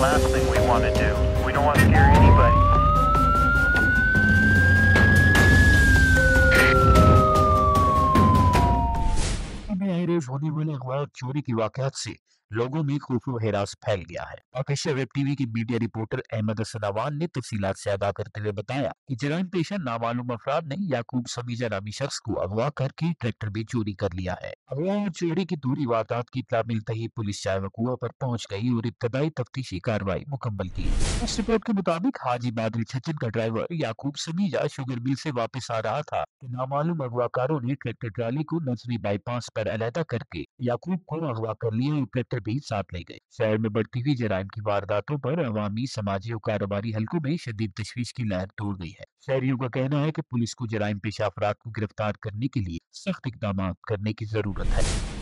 last thing we want to do. We don't want to scare anybody. में आए रोज होने वाले अगवा और चोरी के वाकयात से लोगों में खौफ व हिरास फैल गया है। पाकिस्तान वेब टीवी के मीडिया रिपोर्टर अहमद हसन अवान ने तफसीलात से आगाह करते हुए बताया कि जराइम पेशा नामालूम अफराद ने याकूब समीजा नामी शख्स को अगवा करके ट्रैक्टर भी चोरी कर लिया है। अगवा और चोरी की दूरी वारदात की इत्तला मिलते ही पुलिस चाय वकुआ पर पहुंच गई और इब्तदाई तफ्तीशी कार्रवाई मुकम्मल की। इस रिपोर्ट के मुताबिक हाजी बादल छचन का ड्राइवर याकूब समीजा शुगर मिल से वापस आ रहा था कि नामालूम अगवाकारों ने ट्रैक्टर ट्राली को नजरी बाईपास पर अलहदा करके याकूब को अगवा कर लिया और ट्रैक्टर भी साथ ले गए। शहर में बढ़ती हुई जराइम की वारदातों पर अवामी, समाजी और कारोबारी हलकों में शदीद तशवीश की लहर दौड़ गई है। शहरियों का कहना है कि पुलिस को जराइम पेशा अफराद को गिरफ्तार करने के लिए सख्त इकदाम करने की जरूरत है।